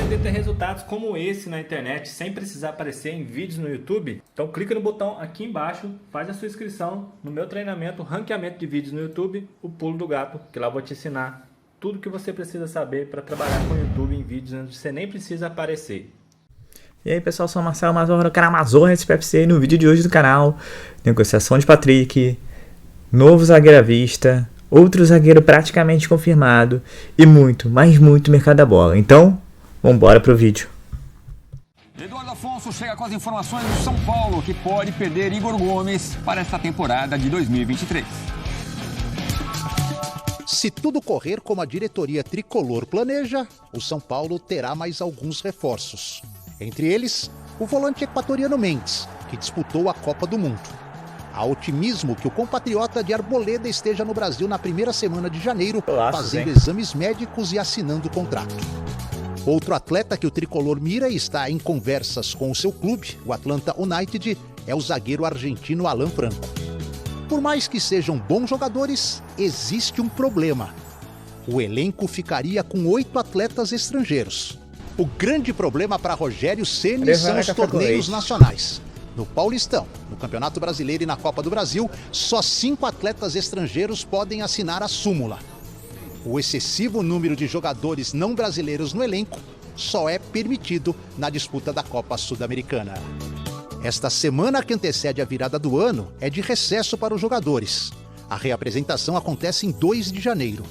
pretender ter resultados como esse na internet sem precisar aparecer em vídeos no YouTube? Então clica no botão aqui embaixo, faz a sua inscrição no meu treinamento Ranqueamento de Vídeos no YouTube, o Pulo do Gato, que lá eu vou te ensinar tudo que você precisa saber para trabalhar com o YouTube em vídeos onde você nem precisa aparecer. E aí pessoal, sou o Marcelo Mazorra do canal Mazorra SPFC. No vídeo de hoje do canal, negociação de Patrick, novo zagueiro à vista, outro zagueiro praticamente confirmado e muito, mas muito mercado da bola. Então, vamos embora pro vídeo. Eduardo Afonso chega com as informações do São Paulo, que pode perder Igor Gomes para esta temporada de 2023. Se tudo correr como a diretoria tricolor planeja, o São Paulo terá mais alguns reforços. Entre eles, o volante equatoriano Mendes, que disputou a Copa do Mundo. Há otimismo que o compatriota de Arboleda esteja no Brasil na primeira semana de janeiro, fazendo exames médicos e assinando o contrato. Outro atleta que o tricolor mira e está em conversas com o seu clube, o Atlanta United, é o zagueiro argentino Alan Franco. Por mais que sejam bons jogadores, existe um problema. O elenco ficaria com 8 atletas estrangeiros. O grande problema para Rogério Ceni são os torneios nacionais. No Paulistão, no Campeonato Brasileiro e na Copa do Brasil, só 5 atletas estrangeiros podem assinar a súmula. O excessivo número de jogadores não brasileiros no elenco só é permitido na disputa da Copa Sul-Americana. Esta semana que antecede a virada do ano é de recesso para os jogadores. A reapresentação acontece em 2 de janeiro.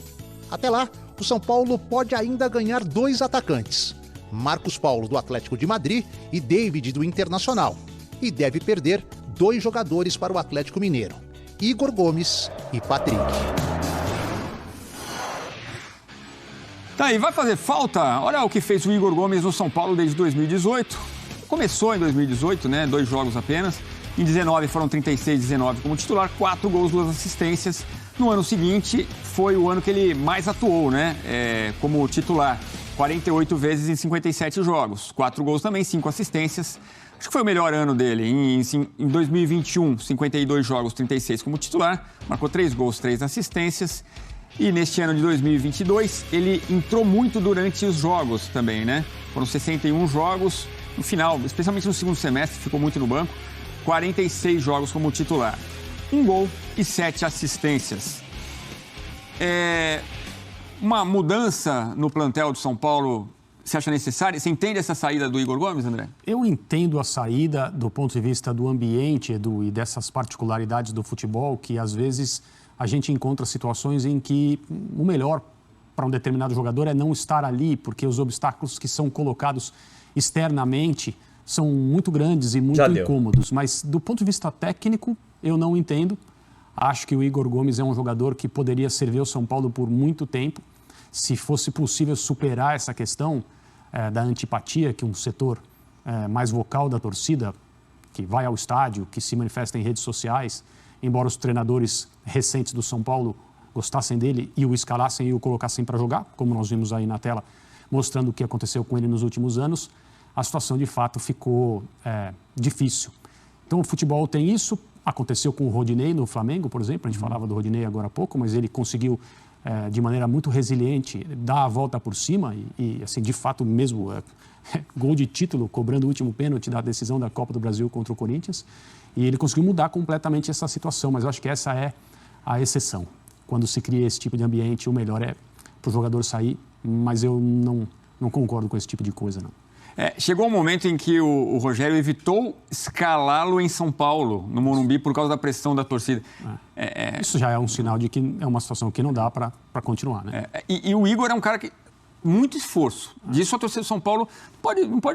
Até lá, o São Paulo pode ainda ganhar 2 atacantes. Marcos Paulo, do Atlético de Madrid, e David, do Internacional. E deve perder 2 jogadores para o Atlético Mineiro, Igor Gomes e Patrick. Tá aí, vai fazer falta? Olha o que fez o Igor Gomes no São Paulo desde 2018. Começou em 2018, né? 2 jogos apenas. Em 19 foram 36, 19 como titular, 4 gols, 2 assistências. No ano seguinte foi o ano que ele mais atuou, né? Como titular. 48 vezes em 57 jogos. 4 gols também, 5 assistências. Acho que foi o melhor ano dele. Em 2021, 52 jogos, 36 como titular. Marcou 3 gols, 3 assistências. E neste ano de 2022, ele entrou muito durante os jogos também, né? Foram 61 jogos. No final, especialmente no segundo semestre, ficou muito no banco. 46 jogos como titular. 1 gol e 7 assistências. Uma mudança no plantel de São Paulo, você acha necessária? Você entende essa saída do Igor Gomes, André? Eu entendo a saída do ponto de vista do ambiente, Edu, e dessas particularidades do futebol, que às vezes a gente encontra situações em que o melhor para um determinado jogador é não estar ali, porque os obstáculos que são colocados externamente são muito grandes e muito incômodos. Mas do ponto de vista técnico, eu não entendo. Acho que o Igor Gomes é um jogador que poderia servir ao São Paulo por muito tempo. Se fosse possível superar essa questão da antipatia, que um setor mais vocal da torcida, que vai ao estádio, que se manifesta em redes sociais, embora os treinadores recentes do São Paulo gostassem dele e o escalassem e o colocassem para jogar, como nós vimos aí na tela, mostrando o que aconteceu com ele nos últimos anos, a situação de fato ficou difícil. Então o futebol tem isso. Aconteceu com o Rodinei no Flamengo, por exemplo. A gente falava do Rodinei agora há pouco, mas ele conseguiu, de maneira muito resiliente, dar a volta por cima e assim, de fato mesmo, gol de título, cobrando o último pênalti da decisão da Copa do Brasil contra o Corinthians. E ele conseguiu mudar completamente essa situação, mas eu acho que essa é a exceção. Quando se cria esse tipo de ambiente, o melhor é para o jogador sair, mas eu não concordo com esse tipo de coisa, não. Chegou um momento em que o Rogério evitou escalá-lo em São Paulo, no Morumbi, por causa da pressão da torcida. Isso já é um sinal de que é uma situação que não dá para continuar, né? E o Igor é um cara que... Muito esforço. Disso a torcida do São Paulo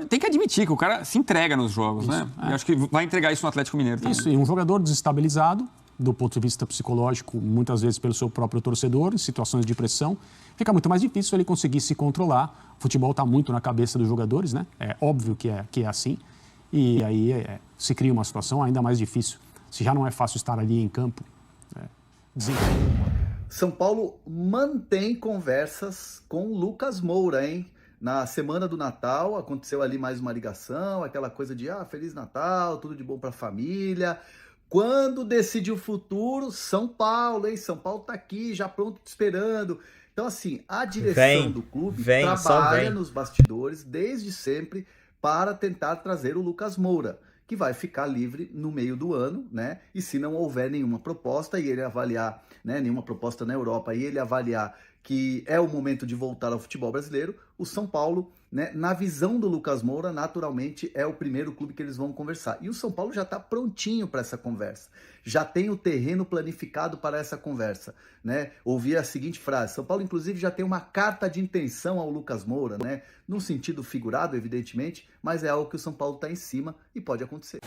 tem que admitir que o cara se entrega nos jogos, né? Eu acho que vai entregar isso no Atlético Mineiro também. Isso, e um jogador desestabilizado, do ponto de vista psicológico, muitas vezes pelo seu próprio torcedor, em situações de pressão, fica muito mais difícil ele conseguir se controlar. O futebol está muito na cabeça dos jogadores, né? É óbvio que é assim. E aí se cria uma situação ainda mais difícil. Se já não é fácil estar ali em campo, São Paulo mantém conversas com Lucas Moura, hein? Na semana do Natal aconteceu ali mais uma ligação, aquela coisa de Feliz Natal, tudo de bom para a família. Quando decide o futuro, São Paulo, hein? São Paulo tá aqui, já pronto, te esperando. Então, assim, a direção do clube trabalha nos bastidores desde sempre para tentar trazer o Lucas Moura, que vai ficar livre no meio do ano, né? E se não houver nenhuma proposta e ele avaliar, né, nenhuma proposta na Europa e ele avaliar que é o momento de voltar ao futebol brasileiro, o São Paulo, né, na visão do Lucas Moura, naturalmente é o primeiro clube que eles vão conversar. E o São Paulo já está prontinho para essa conversa. Já tem o terreno planificado para essa conversa, né? Ouvi a seguinte frase: São Paulo, inclusive, já tem uma carta de intenção ao Lucas Moura, né? Num sentido figurado, evidentemente, mas é algo que o São Paulo está em cima e pode acontecer.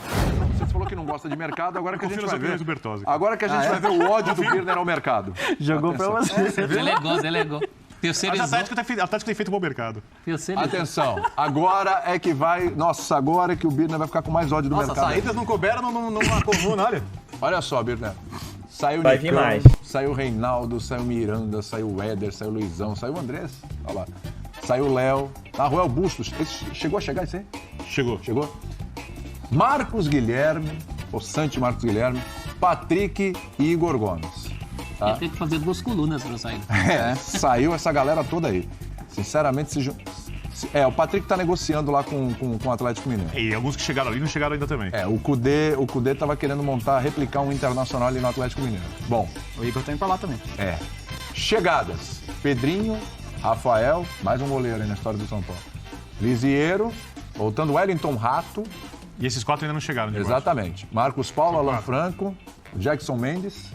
Você falou que não gosta de mercado, agora que a gente vai ver. Agora que a gente vai ver o ódio do Birner ao mercado. Jogou para você. Delegou. Atlético tem feito bom mercado. Atenção, agora é que vai... Nossa, agora é que o Birner vai ficar com mais ódio do mercado. Nossa, saídas não couberam numa coluna, olha. Olha só, Birner. Saiu o Vai Nicão, vir mais. saiu o Reinaldo, saiu o Miranda, saiu o Éder, saiu o Luizão, saiu o Andrés. Olha lá. Saiu o Léo. Ruel Bustos. Esse chegou a chegar isso aí? Chegou. Marcos Guilherme, o Santi Marcos Guilherme, Patrick e Igor Gomes. Tá? Tem que fazer 2 colunas pra sair. Saiu essa galera toda aí. Sinceramente, o Patrick tá negociando lá com o Atlético Mineiro. E alguns que chegaram ali não chegaram ainda também. O Cudê tava querendo replicar um Internacional ali no Atlético Mineiro. Bom. O Igor tá indo pra lá também. Chegadas. Pedrinho, Rafael, mais um goleiro aí na história do São Paulo. Lisiero, voltando Wellington Rato. E esses 4 ainda não chegaram. Exatamente. Marcos Paulo, Alan Franco, Jackson Mendes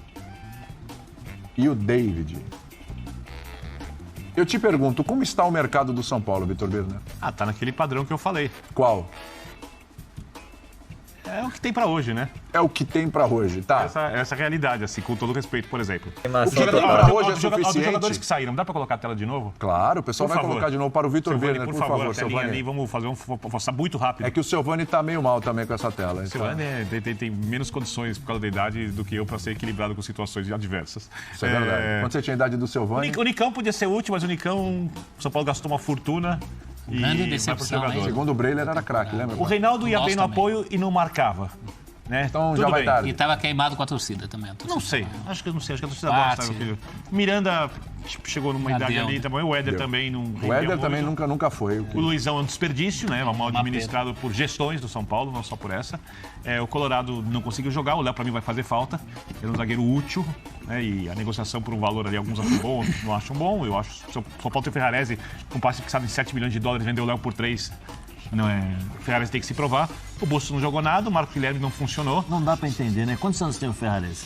e o David. Eu te pergunto, como está o mercado do São Paulo, Vitor Birner? Tá naquele padrão que eu falei. Qual? É o que tem pra hoje, né? É o que tem pra hoje, tá? Essa realidade, assim, com todo respeito, por exemplo. O que tem pra hoje é Dos suficiente? jogadores que saíram, dá pra colocar a tela de novo? Claro, o pessoal vai colocar de novo para o Vitor Birner, por favor, Silvani. Ali, vamos forçar muito rápido. É que o Silvani tá meio mal também com essa tela. O Silvani tem menos condições por causa da idade do que eu para ser equilibrado com situações adversas. Isso é verdade. Quando você tinha a idade do Silvani... O Nicão podia ser útil, mas o Nicão, o São Paulo gastou uma fortuna. Grande decepção, hein? Segundo o Breiler era craque, lembra? O Reinaldo ia bem no apoio e não marcava. Né? Então tudo já vai bem. tarde. E tava queimado com a torcida também. Não sei, acho que a torcida gosta. Miranda chegou numa idade ali também, o Éder também não. O Éder também nunca foi. O Luizão é um desperdício, né? Mal administrado por gestões do São Paulo, não só por essa. O Colorado não conseguiu jogar, o Léo pra mim vai fazer falta. Ele é um zagueiro útil, né? E a negociação por um valor ali, alguns acham bom, outros não acham bom. Eu acho que o São Paulo tem o Ferrarese, com passe fixado em 7 milhões de dólares, vendeu o Léo por 3. Não é. O Ferrarese tem que se provar. O Bustos não jogou nada, o Marco Guilherme não funcionou. Não dá pra entender, né? Quantos anos tem o Ferrarese?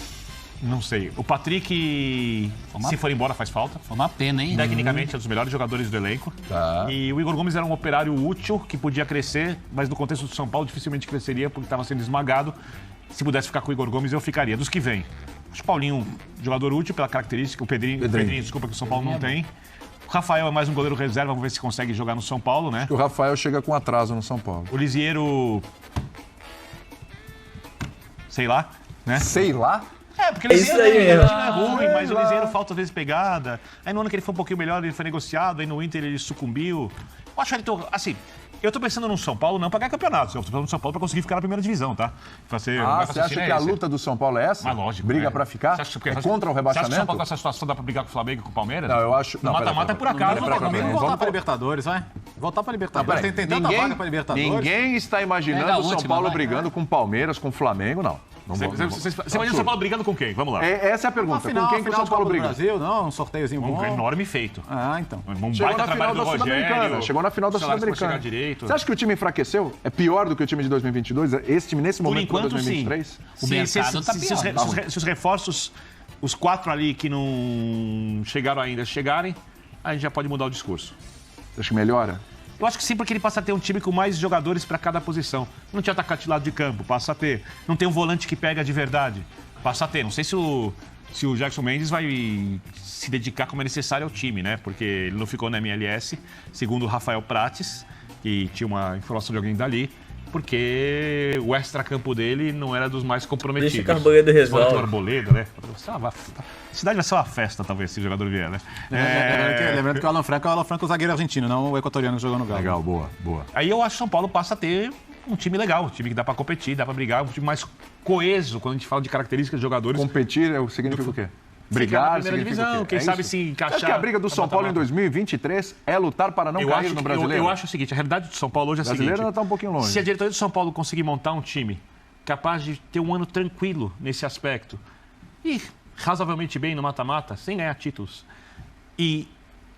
Não sei. O Patrick, se for embora, faz falta. Foi uma pena, hein? Tecnicamente, é um dos melhores jogadores do elenco. Tá. E o Igor Gomes era um operário útil, que podia crescer, mas no contexto do São Paulo dificilmente cresceria, porque estava sendo esmagado. Se pudesse ficar com o Igor Gomes, eu ficaria. Dos que vem. Acho o Paulinho, jogador útil pela característica. O Pedrinho, desculpa, que o São Paulo não tem. O Rafael é mais um goleiro reserva, vamos ver se consegue jogar no São Paulo, né? Acho que o Rafael chega com atraso no São Paulo. O Lisiero... Sei lá, né? Sei lá? Porque o Lisiero é ruim, mas o Lisiero falta às vezes pegada. Aí no ano que ele foi um pouquinho melhor, ele foi negociado, aí no Inter ele sucumbiu. Eu acho que ele... Assim, eu tô pensando no São Paulo não pra ganhar campeonato, eu tô pensando no São Paulo pra conseguir ficar na primeira divisão, tá? Você acha que a luta do São Paulo é essa? Mas lógico. Briga pra ficar? É contra o rebaixamento? Você acha que o São Paulo com essa situação dá pra brigar com o Flamengo e com o Palmeiras? Não, eu acho... No mata-mata é por acaso. Vamos voltar pra Libertadores, vai? Voltar pra Libertadores. Tem tanta vaga pra Libertadores. Ninguém está imaginando o São Paulo brigando com o Palmeiras, com o Flamengo, não. Você imagina o São Paulo brigando com quem? Vamos lá. Essa é a pergunta. Com quem que o São Paulo briga? Brasil, não, um sorteiozinho bom. Um enorme feito. Então. Um baita trabalho do Rogério. Chegou na final da Sul-Americana. Você acha que o time enfraqueceu? É pior do que o time de 2022? Esse time nesse momento por enquanto, 2023? Sim. O mercado tá pior. Se os reforços, os 4 ali que não chegaram ainda, chegarem, a gente já pode mudar o discurso. Você acha que melhora? Eu acho que sim, porque ele passa a ter um time com mais jogadores para cada posição. Não tinha atacante de lado de campo, passa a ter. Não tem um volante que pega de verdade, passa a ter. Não sei se o Jackson Mendes vai se dedicar como é necessário ao time, né? Porque ele não ficou na MLS, segundo o Rafael Prates, que tinha uma informação de alguém dali, porque o extracampo dele não era dos mais comprometidos. Deixa o Arboleda resolve. O Arboleda, né? A cidade vai ser uma festa, talvez, se o jogador vier, né? Lembrando que o Alan Franco é o zagueiro argentino, não o equatoriano que jogou no Galo. Legal, boa. Aí eu acho que o São Paulo passa a ter um time legal, um time que dá pra competir, dá pra brigar, um time mais coeso, quando a gente fala de características de jogadores. Competir significa o quê? Brigar, na primeira divisão, quem sabe se encaixar. Acho que a briga do São Paulo em 2023 é lutar para não cair no brasileiro. Eu acho o seguinte, a realidade do São Paulo hoje é a seguinte. O brasileiro ainda está um pouquinho longe. Se a diretoria do São Paulo conseguir montar um time capaz de ter um ano tranquilo nesse aspecto, e razoavelmente bem no mata-mata, sem ganhar títulos, e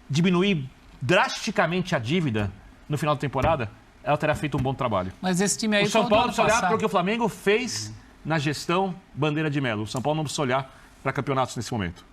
diminuir drasticamente a dívida no final da temporada, ela terá feito um bom trabalho. Mas esse time aí... O São Paulo precisa olhar para o que o Flamengo fez na gestão Bandeira de Melo. O São Paulo não precisa olhar para campeonatos nesse momento.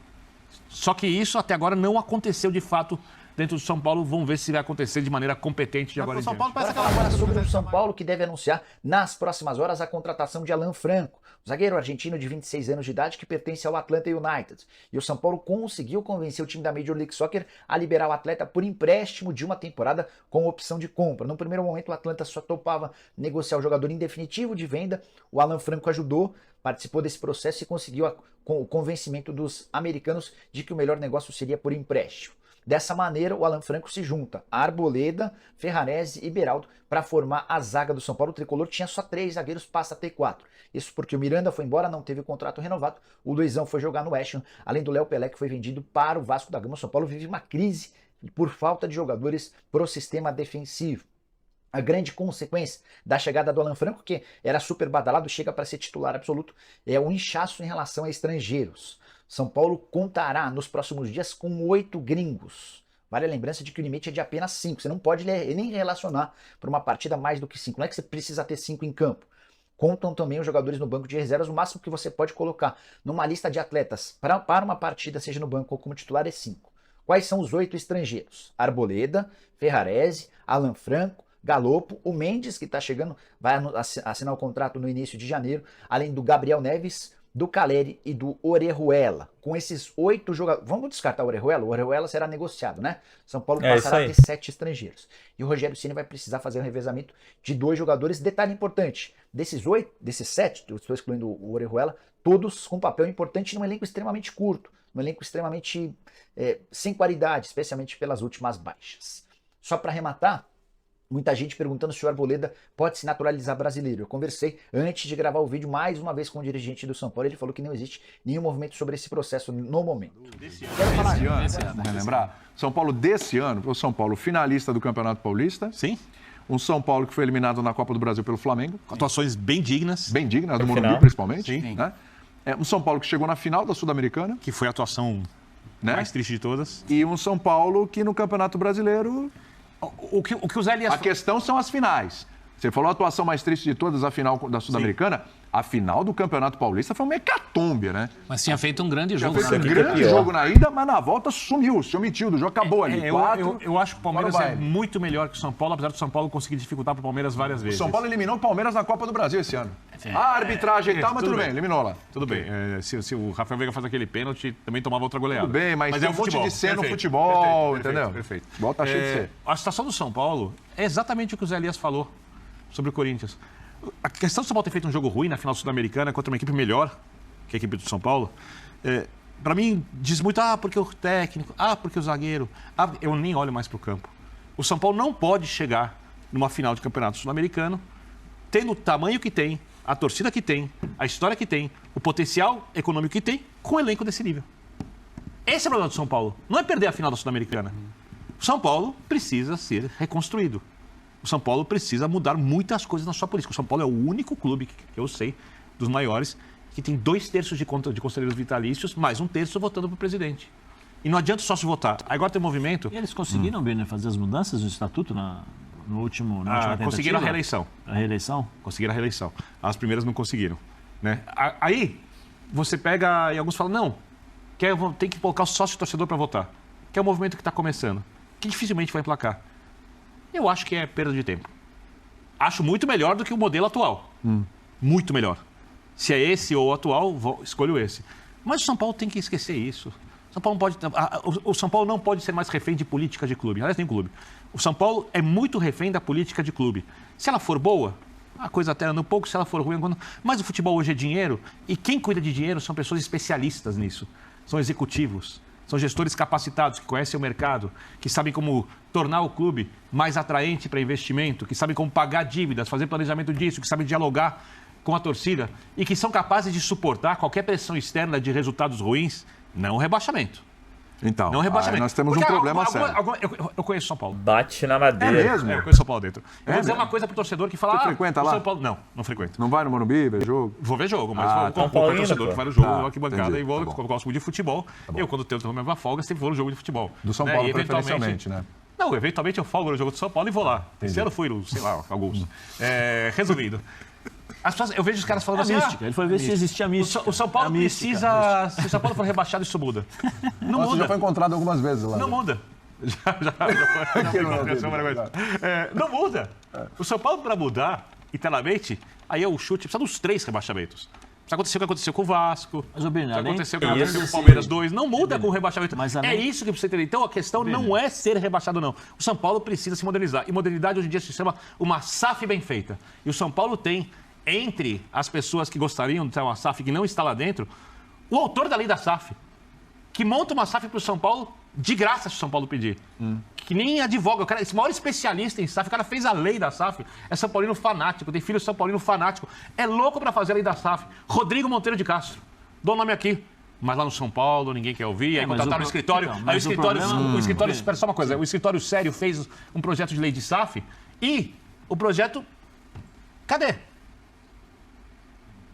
Só que isso até agora não aconteceu de fato dentro do São Paulo. Vamos ver se vai acontecer de maneira competente de agora em diante. Agora sobre o São Paulo, que deve anunciar nas próximas horas a contratação de Alan Franco, zagueiro argentino de 26 anos de idade que pertence ao Atlanta United. E o São Paulo conseguiu convencer o time da Major League Soccer a liberar o atleta por empréstimo de uma temporada com opção de compra. No primeiro momento, o Atlanta só topava negociar o jogador em definitivo de venda. O Alan Franco ajudou, participou desse processo e conseguiu o convencimento dos americanos de que o melhor negócio seria por empréstimo. Dessa maneira, o Alan Franco se junta a Arboleda, Ferrarese e Beraldo para formar a zaga do São Paulo. O tricolor tinha só 3 zagueiros, passa a ter 4. Isso porque o Miranda foi embora, não teve contrato renovado. O Luizão foi jogar no West Ham, além do Léo Pelé, que foi vendido para o Vasco da Gama. O São Paulo vive uma crise por falta de jogadores para o sistema defensivo. A grande consequência da chegada do Alan Franco, que era super badalado, chega para ser titular absoluto, é o inchaço em relação a estrangeiros. São Paulo contará nos próximos dias com 8 gringos. Vale a lembrança de que o limite é de apenas 5. Você não pode nem relacionar para uma partida mais do que 5. Não é que você precisa ter 5 em campo. Contam também os jogadores no banco de reservas. O máximo que você pode colocar numa lista de atletas para uma partida, seja no banco ou como titular, é 5. Quais são os 8 estrangeiros? Arboleda, Ferrarese, Alan Franco, Galopo, o Mendes, que está chegando, vai assinar o contrato no início de janeiro, além do Gabriel Neves, do Caleri e do Orejuela. Com esses 8 jogadores... Vamos descartar o Orejuela? O Orejuela será negociado, né? São Paulo passará a ter 7 estrangeiros. E o Rogério Ceni vai precisar fazer um revezamento de 2 jogadores. Detalhe importante, desses 7, estou excluindo o Orejuela, todos com papel importante num elenco extremamente curto, num elenco extremamente sem qualidade, especialmente pelas últimas baixas. Só para arrematar, muita gente perguntando se o Arboleda pode se naturalizar brasileiro. Eu conversei antes de gravar o vídeo mais uma vez com o dirigente do São Paulo. Ele falou que não existe nenhum movimento sobre esse processo no momento. Quero falar vamos relembrar. São Paulo desse ano, o São Paulo finalista do Campeonato Paulista. Sim. Um São Paulo que foi eliminado na Copa do Brasil pelo Flamengo. Atuações bem dignas. Bem dignas, do Morumbi principalmente. Sim. Né? Um São Paulo que chegou na final da Sul-Americana. Que foi a atuação mais triste de todas. E um São Paulo que no Campeonato Brasileiro... O que o Zé Elias... A questão são as finais. Você falou a atuação mais triste de todas, a final da Sul-Americana. A final do Campeonato Paulista foi uma hecatombe, né? Mas tinha feito um grande jogo. Tinha feito um grande jogo na ida, mas na volta sumiu, se omitiu, do jogo acabou ali. Eu acho que o Palmeiras é muito melhor que o São Paulo, apesar do São Paulo conseguir dificultar para o Palmeiras várias vezes. O São Paulo eliminou o Palmeiras na Copa do Brasil esse ano. A arbitragem e tal, mas tudo bem, eliminou lá. Tudo bem. Se o Rafael Veiga faz aquele pênalti, também tomava outra goleada. Tudo bem, mas tem um monte de C no futebol, entendeu? Perfeito. O futebol tá cheio de C. A situação do São Paulo é exatamente o que o Zé Elias falou sobre o Corinthians. A questão do São Paulo ter feito um jogo ruim na final sul-americana contra uma equipe melhor que a equipe do São Paulo, para mim diz muito, porque o técnico, porque o zagueiro, eu nem olho mais para o campo. O São Paulo não pode chegar numa final de campeonato sul-americano tendo o tamanho que tem, a torcida que tem, a história que tem, o potencial econômico que tem, com um elenco desse nível. Esse é o problema do São Paulo. Não é perder a final da Sul-Americana. O São Paulo precisa ser reconstruído. O São Paulo precisa mudar muitas coisas na sua política. O São Paulo é o único clube que eu sei, dos maiores, que tem 2/3 de conselheiros vitalícios, mais 1/3 votando para o presidente. E não adianta só se votar. Agora tem um movimento... E eles conseguiram, Birner, fazer as mudanças no estatuto na última tentativa? Conseguiram a reeleição. A reeleição? Conseguiram a reeleição. As primeiras não conseguiram. Né? Aí, você pega e alguns falam, não, tem que colocar o sócio-torcedor para votar. Que é o movimento que está começando. Que dificilmente vai emplacar. Eu acho que é perda de tempo. Acho muito melhor do que o modelo atual. Muito melhor. Se é esse ou o atual, escolho esse. Mas o São Paulo tem que esquecer isso. O São Paulo não pode ser mais refém de política de clube. Aliás, nem clube. O São Paulo é muito refém da política de clube. Se ela for boa, a coisa até anda um pouco. Se ela for ruim, mas o futebol hoje é dinheiro. E quem cuida de dinheiro são pessoas especialistas nisso. São executivos. São gestores capacitados, que conhecem o mercado, que sabem como tornar o clube mais atraente para investimento, que sabem como pagar dívidas, fazer planejamento disso, que sabem dialogar com a torcida e que são capazes de suportar qualquer pressão externa de resultados ruins Não rebaixamento. Então, não rebaixamento. nós temos porque um problema sério. Eu conheço São Paulo. Bate na madeira. É mesmo? Eu conheço São Paulo dentro. Eu vou dizer mesmo? uma coisa pro torcedor que fala... Você frequenta lá? São Paulo... Não frequento. Não vai no Morumbi ver jogo? Vou ver jogo, mas São vou Paulino, torcedor pô. que vai no jogo, Tá, vou aqui bancada entendi. e vou, Tá bom. eu gosto muito de futebol. Eu, quando tenho também uma folga, sempre vou no jogo de futebol. Do São né? Paulo, E, eventualmente, preferencialmente, né? Não, eventualmente eu folgo no jogo do São Paulo e vou lá. Esse ano eu fui, sei lá, alguns. Resumindo. As pessoas, eu vejo os caras falando assim... Mística. Ele foi ver se existia mística. O São Paulo precisa... Se o São Paulo for rebaixado, isso muda. Não Você muda. já foi encontrado algumas vezes lá. Não né? muda. Não muda. O São Paulo, para mudar, internamente, aí é o chute, precisa dos 3 rebaixamentos. Precisa acontecer o que aconteceu com o Vasco. Mas, Bernardo, aconteceu o que nem- aconteceu com o esse- Palmeiras 2. Não muda com o rebaixamento. Mas É além- isso que precisa entender. Então a questão não é ser rebaixado, não. O São Paulo precisa se modernizar. E modernidade hoje em dia se chama uma SAF bem feita. E o São Paulo tem, entre as pessoas que gostariam de ter uma SAF que não está lá dentro, o autor da lei da SAF, que monta uma SAF para o São Paulo de graça se o São Paulo pedir. Que nem advoga. O cara, esse maior especialista em SAF, o cara fez a lei da SAF, é São Paulino fanático, tem filho São Paulino fanático. É louco para fazer a lei da SAF. Rodrigo Monteiro de Castro. Dou o nome aqui. Mas lá no São Paulo, ninguém quer ouvir. Aí mas contrataram o o escritório. não, Aí o mas o escritório... problema- O escritório... Espera só uma coisa. O escritório sério fez um projeto de lei de SAF e o projeto... Cadê?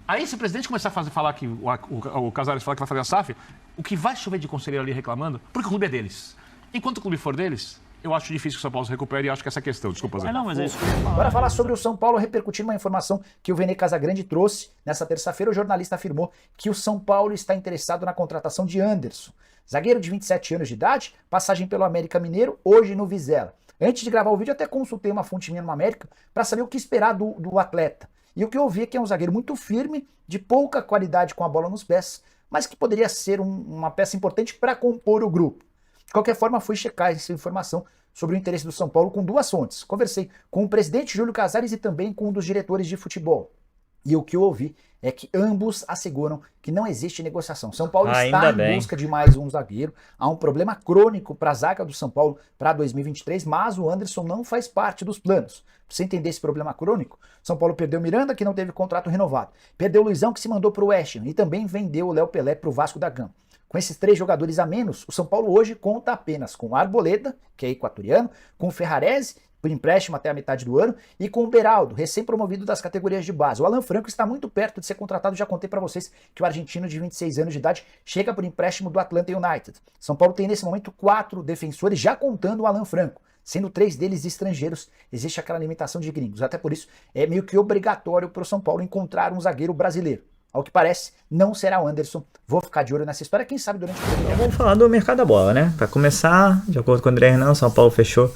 Aí, se o presidente começar a falar que o Casares falar que vai fazer a SAF, o que vai chover de conselheiro ali reclamando, porque o clube é deles. Enquanto o clube for deles, eu acho difícil que o São Paulo se recupere e acho que essa é a questão. Desculpa, Zé. Não, mas é isso que eu ia falar. Bora falar sobre o São Paulo, repercutindo uma informação que o Vene Casagrande trouxe. Nessa terça-feira, o jornalista afirmou que o São Paulo está interessado na contratação de Anderson. Zagueiro de 27 anos de idade, passagem pelo América Mineiro, hoje no Vizela. Antes de gravar o vídeo, até consultei uma fonte minha no América para saber o que esperar do atleta. E o que eu vi é que é um zagueiro muito firme, de pouca qualidade com a bola nos pés, mas que poderia ser uma peça importante para compor o grupo. De qualquer forma, fui checar essa informação sobre o interesse do São Paulo com 2 fontes. Conversei com o presidente Júlio Casares e também com um dos diretores de futebol. E o que eu ouvi é que ambos asseguram que não existe negociação. São Paulo está em busca de mais um zagueiro. Há um problema crônico para a zaga do São Paulo para 2023, mas o Anderson não faz parte dos planos. Para você entender esse problema crônico, São Paulo perdeu o Miranda, que não teve contrato renovado. Perdeu o Luizão, que se mandou para o West Ham. E também vendeu o Léo Pelé para o Vasco da Gama. Com esses 3 jogadores a menos, o São Paulo hoje conta apenas com o Arboleda, que é equatoriano, com o Ferrarese, por empréstimo até a metade do ano, e com o Beraldo, recém-promovido das categorias de base. O Alan Franco está muito perto de ser contratado, já contei para vocês que o argentino de 26 anos de idade chega por empréstimo do Atlanta United. São Paulo tem nesse momento 4 defensores, já contando o Alan Franco, sendo 3 deles estrangeiros. Existe aquela limitação de gringos, até por isso é meio que obrigatório para o São Paulo encontrar um zagueiro brasileiro. Ao que parece, não será o Anderson. Vou ficar de olho nessa história, quem sabe durante o programa. Vamos falar do mercado da bola, né? Para começar, de acordo com o André Hernan, São Paulo fechou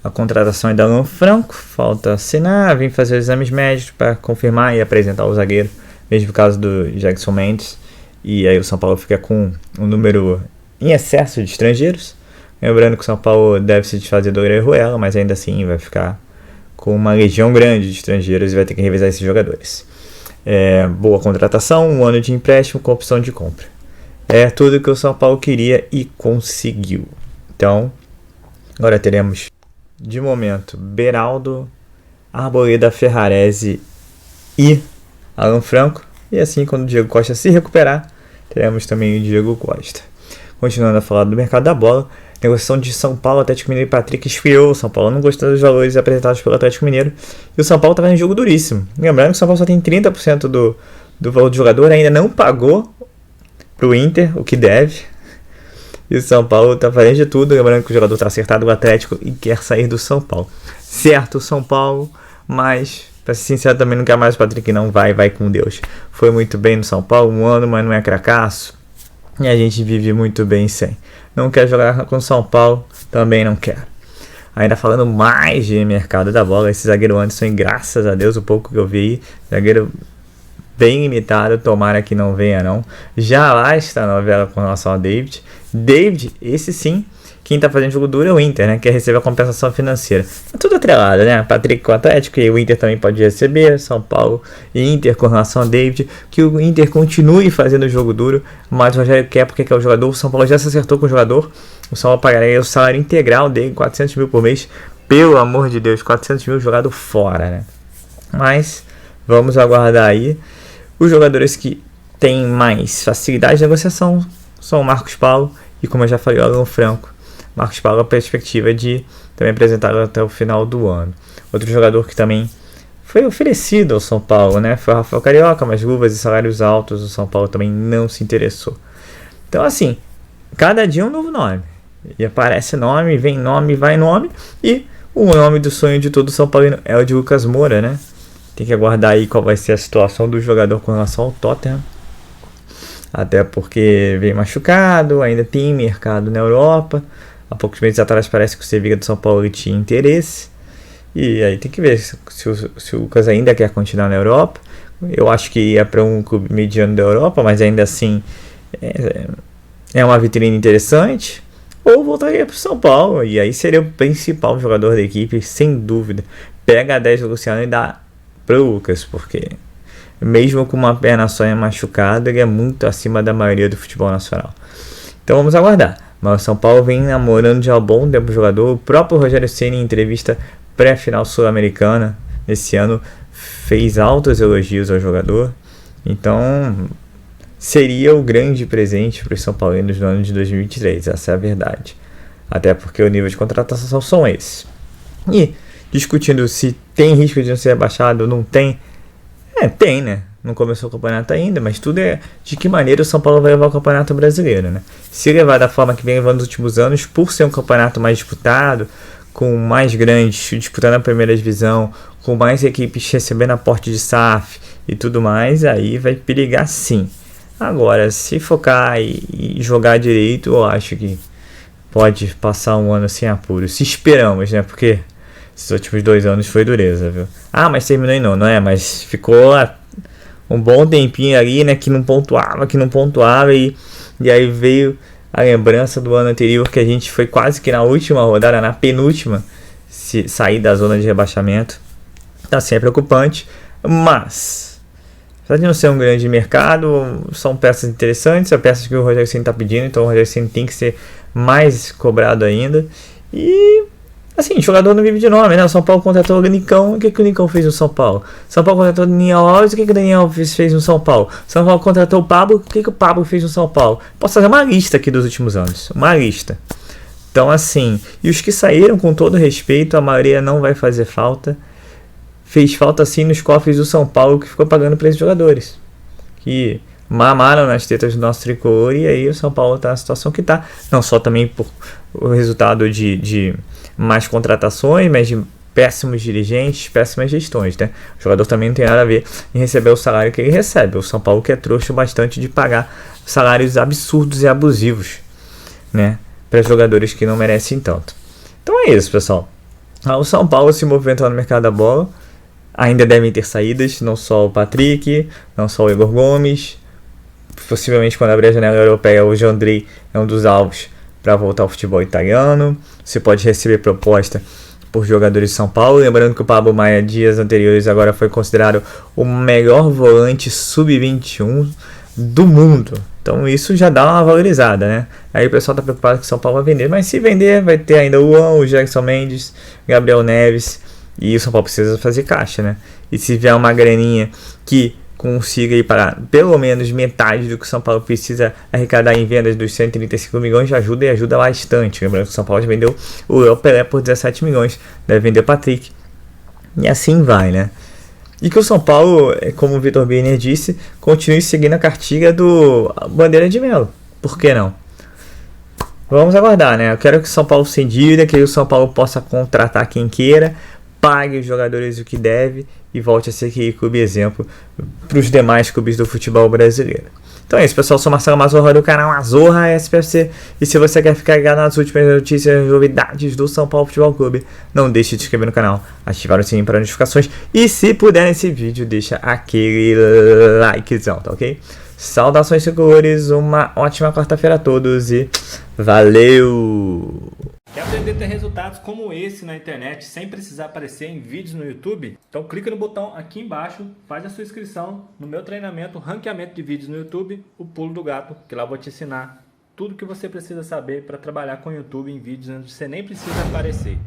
a contratação ainda Alan Franco, falta assinar, vim fazer os exames médicos para confirmar e apresentar o zagueiro, mesmo no caso do Jackson Mendes, e aí o São Paulo fica com um número em excesso de estrangeiros, lembrando que o São Paulo deve se desfazer do Orejuela, mas ainda assim vai ficar com uma legião grande de estrangeiros e vai ter que revisar esses jogadores. Boa contratação, 1 ano de empréstimo com opção de compra. É tudo que o São Paulo queria e conseguiu. Então, agora teremos de momento Beraldo, Arboleda, Ferrarese e Alan Franco. E assim, quando o Diego Costa se recuperar, teremos também o Diego Costa. Continuando a falar do mercado da bola, negociação de São Paulo, Atlético Mineiro e Patrick esfriou. O São Paulo não gostou dos valores apresentados pelo Atlético Mineiro. E o São Paulo estava em jogo duríssimo. Lembrando que o São Paulo só tem 30% do valor do jogador, ainda não pagou para o Inter o que deve. E o São Paulo está fazendo de tudo, lembrando que o jogador está acertado com o Atlético e quer sair do São Paulo. Certo, São Paulo, mas, para ser sincero, também não quer mais o Patrick, não. Vai com Deus. Foi muito bem no São Paulo, 1 ano, mas não é cracaço. E a gente vive muito bem sem. Não quer jogar com o São Paulo, também não quer. Ainda falando mais de mercado da bola, esse zagueiro Anderson, graças a Deus, o pouco que eu vi, zagueiro bem limitado, tomara que não venha não. Já lá está a novela com relação a David, esse sim, quem tá fazendo jogo duro é o Inter, né, que recebe a compensação financeira. É tudo atrelado, né, Patrick com o Atlético, e o Inter também pode receber, São Paulo e Inter com relação a David, que o Inter continue fazendo jogo duro, mas o Rogério quer porque é o jogador, o São Paulo já se acertou com o jogador, o São Paulo pagaria o salário integral dele, 400 mil por mês, pelo amor de Deus, 400 mil jogado fora, né, mas vamos aguardar aí. Os jogadores que têm mais facilidade de negociação são o Marcos Paulo e, como eu já falei, o Alan Franco. Marcos Paulo, a perspectiva de também apresentá-lo até o final do ano. Outro jogador que também foi oferecido ao São Paulo, né? Foi o Rafael Carioca, mas luvas e salários altos, o São Paulo também não se interessou. Então, assim, cada dia um novo nome. E aparece nome, vem nome, vai nome. E o nome do sonho de todo São Paulo é o de Lucas Moura, né? Tem que aguardar aí qual vai ser a situação do jogador com relação ao Tottenham. Até porque veio machucado, ainda tem mercado na Europa. Há poucos meses atrás parece que o Sevilla do São Paulo tinha interesse. E aí tem que ver se o Lucas ainda quer continuar na Europa. Eu acho que ia para um clube mediano da Europa, mas ainda assim é uma vitrine interessante. Ou voltaria para o São Paulo, e aí seria o principal jogador da equipe, sem dúvida. Pega a 10 do Luciano e dá para o Lucas, porque mesmo com uma perna só machucada, ele é muito acima da maioria do futebol nacional. Então vamos aguardar. Mas o São Paulo vem namorando já há bom tempo o jogador. O próprio Rogério Ceni, em entrevista pré-final sul-americana nesse ano, fez altos elogios ao jogador. Então seria o grande presente para os São Paulinos no ano de 2023, essa é a verdade. Até porque o nível de contratação são esses. E discutindo se tem risco de não ser rebaixado ou não tem, tem, né? Não começou o campeonato ainda, mas tudo é de que maneira o São Paulo vai levar o campeonato brasileiro, né? Se levar da forma que vem levando nos últimos anos, por ser um campeonato mais disputado, com mais grandes disputando a primeira divisão, com mais equipes recebendo aporte de SAF e tudo mais, aí vai perigar sim. Agora, se focar e jogar direito, eu acho que pode passar um ano sem apuro. Se esperamos, né? Porque esses últimos 2 anos foi dureza, viu? Ah, mas terminou em não é? Mas ficou um bom tempinho ali, né? Que não pontuava e aí veio a lembrança do ano anterior, que a gente foi quase que na última rodada, na penúltima, se sair da zona de rebaixamento. Tá sempre preocupante, mas apesar de não ser um grande mercado, são peças interessantes, são peças que o Rogério Ceni está pedindo, então o Rogério Ceni tem que ser mais cobrado ainda. E assim, o jogador não vive de nome, né? O São Paulo contratou o Nicão. O que o Nicão fez no São Paulo? O São Paulo contratou o Daniel Alves. O que o Daniel Alves fez no São Paulo? O São Paulo contratou o Pablo. O que o Pablo fez no São Paulo? Posso fazer uma lista aqui dos últimos anos. Uma lista. Então, assim, e os que saíram, com todo respeito, a maioria não vai fazer falta. Fez falta, sim, nos cofres do São Paulo, que ficou pagando para esses jogadores. Que mamaram nas tetas do nosso tricolor. E aí o São Paulo está na situação que está. Não só também por o resultado de mais contratações, mas de péssimos dirigentes, péssimas gestões, né? O jogador também não tem nada a ver em receber o salário que ele recebe. O São Paulo que é trouxa bastante de pagar salários absurdos e abusivos, né? Para jogadores que não merecem tanto. Então é isso, pessoal. O São Paulo se movimentando no mercado da bola. Ainda devem ter saídas, não só o Patrick, não só o Igor Gomes. Possivelmente quando abrir a janela europeia, o Jandrei é um dos alvos para voltar ao futebol italiano. Você pode receber proposta por jogadores de São Paulo. Lembrando que o Pablo Maia, dias anteriores, agora foi considerado o melhor volante sub-21 do mundo. Então isso já dá uma valorizada, né? Aí o pessoal está preocupado que o São Paulo vai vender. Mas se vender, vai ter ainda o Luan, o Jackson Mendes, Gabriel Neves. E o São Paulo precisa fazer caixa, né? E se vier uma graninha que consiga ir para pelo menos metade do que o São Paulo precisa arrecadar em vendas dos 135 milhões, já ajuda e ajuda bastante. Lembrando que o São Paulo já vendeu o Léo Pelé por 17 milhões, deve vender o Patrick. E assim vai, né? E que o São Paulo, como o Vitor Birner disse, continue seguindo a cartilha do Bandeira de Melo. Por que não? Vamos aguardar, né? Eu quero que o São Paulo se endivide, que o São Paulo possa contratar quem queira, pague os jogadores o que deve e volte a ser aquele clube exemplo para os demais clubes do futebol brasileiro. Então é isso, pessoal. Eu sou Marcelo Mazorra do canal Mazorra SPFC. E se você quer ficar ligado nas últimas notícias e novidades do São Paulo Futebol Clube, não deixe de se inscrever no canal, ativar o sininho para notificações. E se puder nesse vídeo, deixa aquele likezão, tá ok? Saudações tricolores, uma ótima quarta-feira a todos e valeu! Quer aprender a ter resultados como esse na internet sem precisar aparecer em vídeos no YouTube? Então clica no botão aqui embaixo, faz a sua inscrição no meu treinamento Ranqueamento de Vídeos no YouTube, o Pulo do Gato, que lá eu vou te ensinar tudo que você precisa saber para trabalhar com o YouTube em vídeos onde você nem precisa aparecer.